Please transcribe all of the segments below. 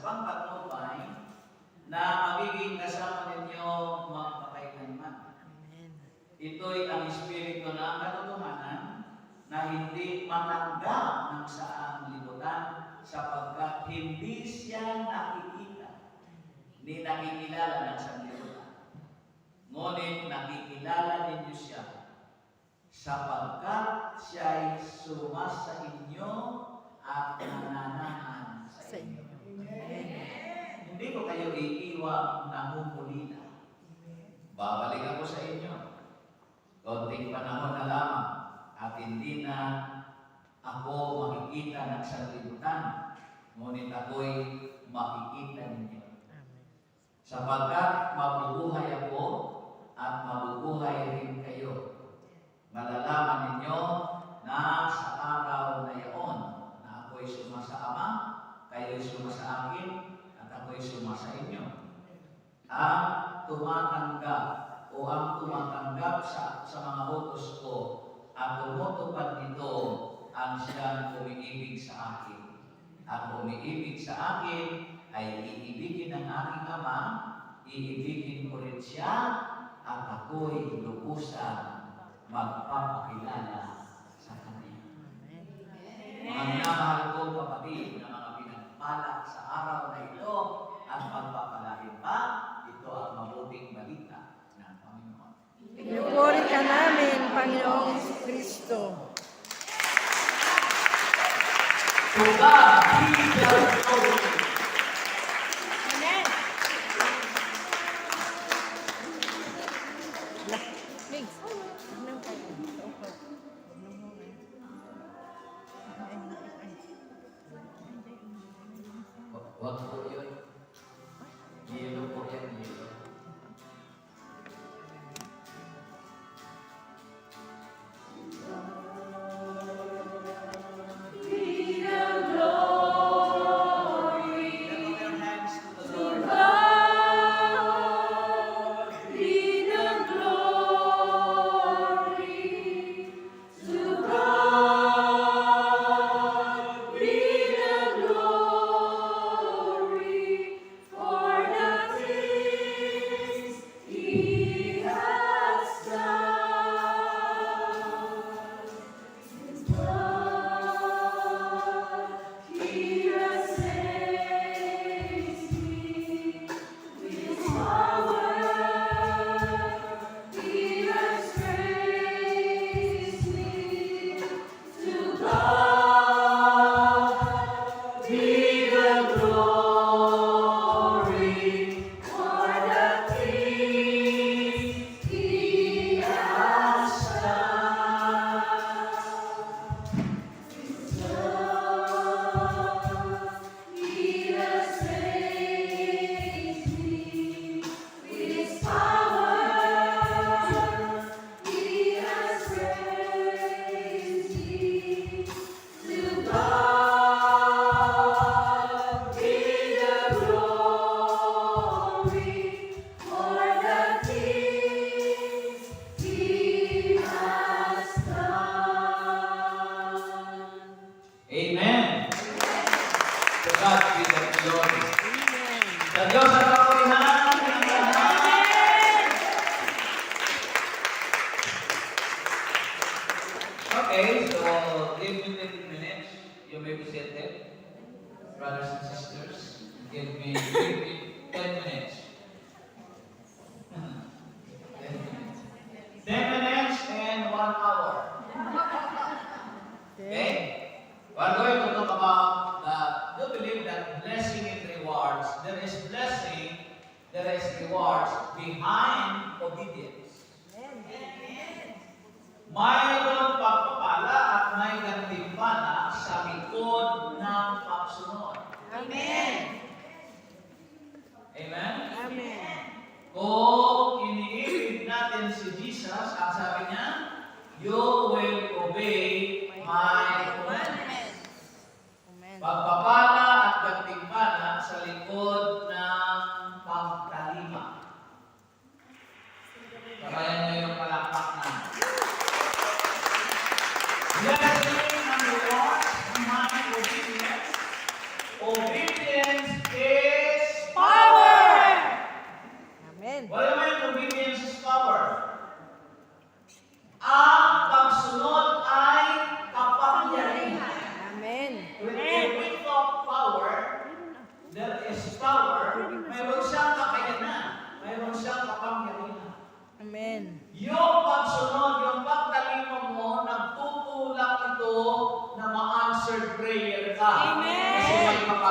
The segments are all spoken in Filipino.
pangpatnubay na magiging kasama ninyo magpakailanman. Ito'y ang espiritu ng katotohanan na hindi matanggap ng saang libutan sapagkat hindi siya nakikita ni nakikilala ng sanlibutan. Ngunit nakikilala ninyo siya sapagkat siya'y sumasa inyo at nananahan sa inyo. Hindi ko kayo iiwan na humulila. Babalik ako sa inyo. Konting panahon na lamang at hindi na ako makikita ng sanlibutan, ngunit ako'y makikita ninyo. Sapagkat mabubuhay ako at mabubuhay rin kayo. Malalaman ninyo na sa araw na yaon na ako'y suma sa Ama, kayo'y suma sa akin, at ako'y suma sa inyo. Ang tumatanggap o ang tumatanggap sa mga utos ko at tumutupad nito ang siyang umiibig sa akin. At umiibig sa akin ay iibigin ng aking Ama, iibigin ko rin siya, at ako'y lubusan magpapakilala sa Kanya. Mga minamahal kong kapatid na mga pinagpala sa araw na ito at pagpapalain pa, ito ang mabuting balita ng Panginoon. Pinupuri ka namin, Panginoong Kristo. To God be the glory. Amen. Wag po yun. Yelo po yan, yelo. Amen. To God be the glory. Sa Diyos ang kapurihan. Okay, so give me 20 minutes. You may be seated. Brothers and sisters, give me 10 minutes. 10 minutes and 1 hour. Okay? We're going to talk about do you believe that blessing and rewards, there is blessing, there is rewards behind obedience. Mayroong pagpapala at may gantimpala sa likod ng pagsunod. Amen. Amen? Amen. Kung iniibig natin si Jesus, ang sabi niya, you will obey my commandments. Pagpapala at gantimpala sa likod ng pagtalima. Sabayan niyo yung palakpak na. Blessing and rewards behind obedience. Obedience is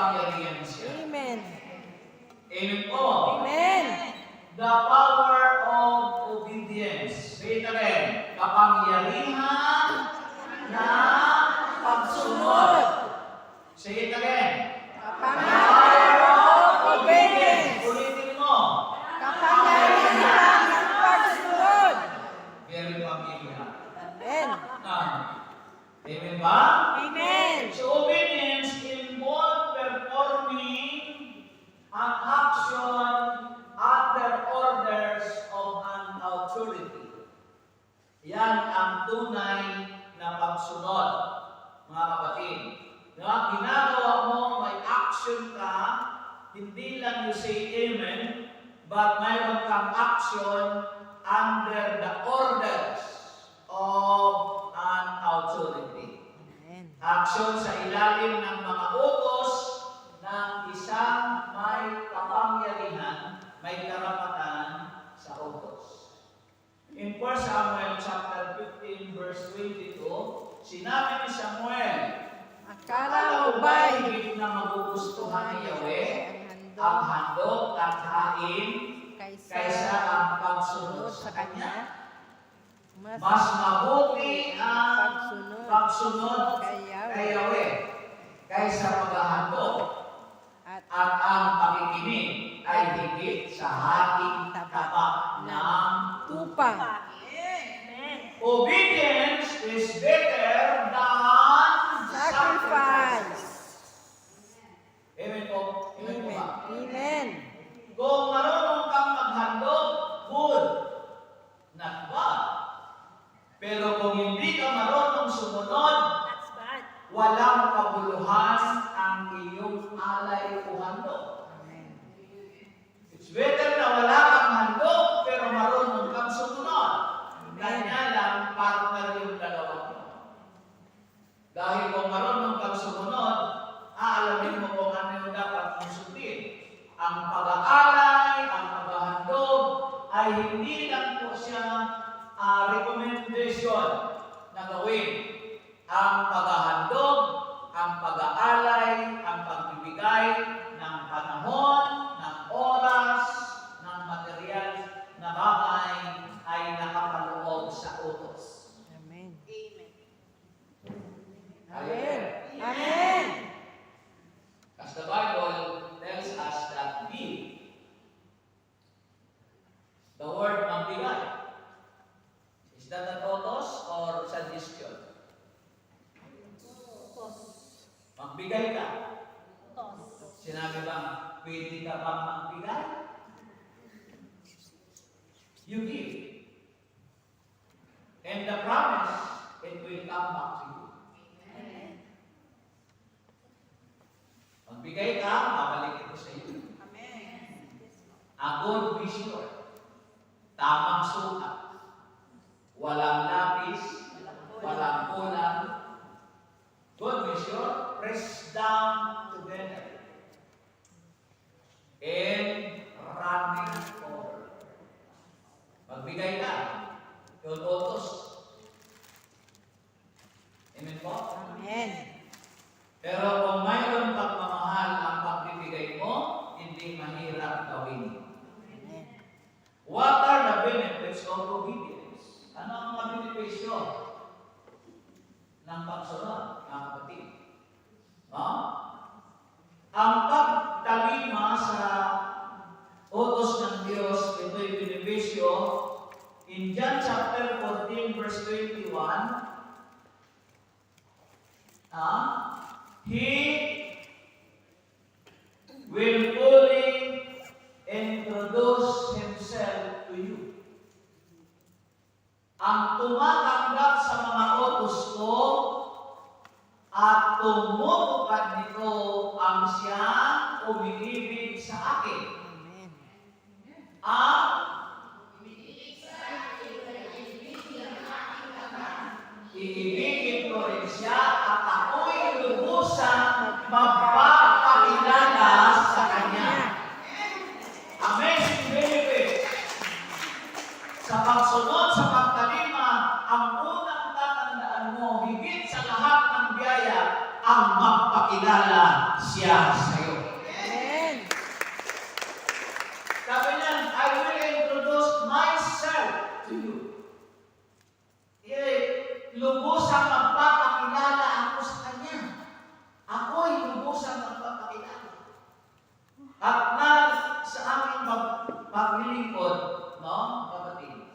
kapangyarihan siya. Amen. Amen po. Amen. The power of obedience. Say it again. Kapangyarihan na pagsunod. Say it again. Kapangyarihan ng obedience. Ulitin mo. Kapangyarihan ng pagsunod. Very familiar. Amen. Amen ba? Amen. So obedience involves performing an action under orders of an authority. Yan ang tunay na pagsunod, mga kapatid. Na ginagawa mo, may action ka, hindi lang you say amen, but mayroon kang action under the orders of an authority. Amen. Action sa ilalim ng mga utos ng isang may kapangyarihan, may karapatan sa utos. In 1 Samuel chapter 15 verse 22, sinabi ni Samuel, Akala mo ba'y higit na magugustuhan ni Yahweh ang handog at hain kaysa ang pagsunod sa Kanya? Mas mabuti ang pagsunod kay Yahweh kaysa paghahandog, at ang pakikinig ay higit sa hating taba ng tupa. obedience is better than Sacrifice. Amen po. Amen po Amen. ba? Amen. Kung marunong kang maghandog, good. Not bad. Pero kung hindi ka marunong sumunod, walang kabuluhan ang iyong alay o handog. Amen. It's better na wala kang handog, pero marunong kang sumunod. Kanya lang, partner yung dalawa mo. Dahil kung marunong kang sumunod, aalamin mo kung ano yung dapat mong sundin. Ang pag-aalay, ang paghahandog, ay hindi lang po siya recommendation na gawin. Ang paghahandog, ang pag-aalay, ang pagbibigay ng panahon, ng oras, ng material na bagay ay nakapaloob sa utos. Amen. Amen. Amen. Amen. As the Bible tells us that give, the word magbigay, is that an utos or suggestion? Magbigay ka. Sinabi bang, pwede ka bang magbigay? You give. And the promise, it will come back to you. Magbigay ka, babalik ito sa iyo. A good vision. Tamang sukat. Walang lapis, walang kulang. Good vision, press down together. And running over. Magbigay ka. Yung utos. Amen po? Amen. Pero kung mayroon pagmamahal ang pagbibigay mo, hindi mahirap gawin. Amen. What are the benefits of obedience? Ano ang mga benepisyo ng pagsunod, mga kapatid? No? Ang pagtalima sa utos ng Diyos, ito'y benepisyo. In John chapter 14, verse 21, He will fully introduce Himself to you. Ang tumatanggap sa mga utos ko at tumutupad nito ang siyang umiibig sa akin. Amen. Ang iibigin ko rin siya at ako'y lubusang magpapakilala sa Kanya. Amazing benefit. Sa pagsunod sa pagtalima, ang unang tatandaan mo, higit sa lahat ng biyaya, ang magpakilala siya sa iyo. At sa aming paglilingkod, no, kapatid,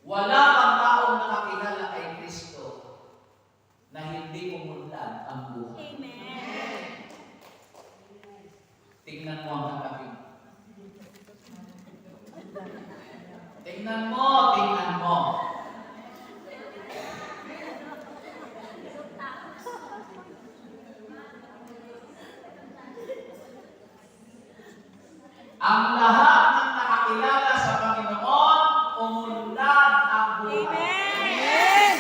wala pang taong nakakilala kay Kristo na hindi umunlad ang buhay. Amen. Tingnan mo ang katabi mo. Tingnan mo, tingnan mo. Ang lahat ng nakakilala sa Panginoon, umunlad ang buhay. Amen.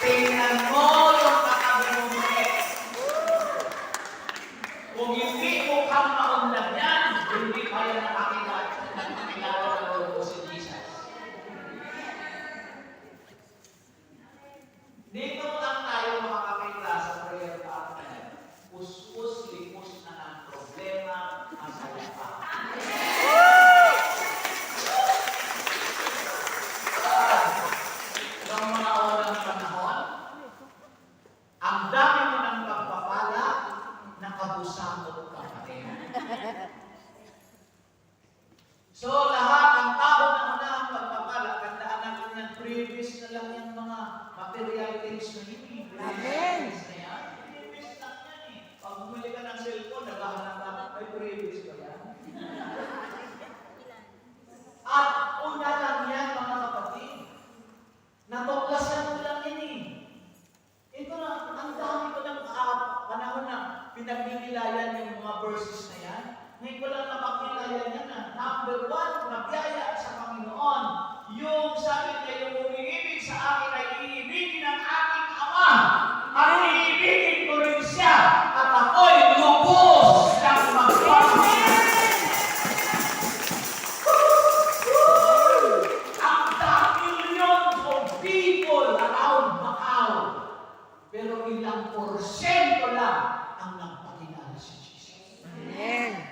Tingnan mo yung katabi mo muli. Kung hindi mo kang maunlad yan, hindi pa yan nakakilala ng Lord si Jesus. Dito lang tayo makakakita sa prayer partner. Puspos, lipos na ang problema, masaya pa. Noong mga unang panahon, ang dami mo ng pagpapala, nakabusakot ka pa rin. So lahat ng tao na unang pagpapala, tandaan natin yan, previous na lang yung mga material things na yun. Amen. Previous lang yan eh. Pag bumili ka ng cellphone, naghahanap ka, ay previous ka yan. At una lang yan, mga kapatid. Natuklasan ko lang yan eh. Ito na, ang dami ko ng panahon na pinagninilayan yung mga verses na yan. Ngayon ko lang napagnilayan yan na. Number 1, na biyaya sa Panginoon. Yung sabi niya, yung umiibig sa akin ay iibigin ng aking Ama. At iibigin ko rin siya. At ako'y lubos ng magpapakita. Ang dami millions of people around Macau. Pero ilang porsyento lang ang nagpakilala si Jesus. Amen.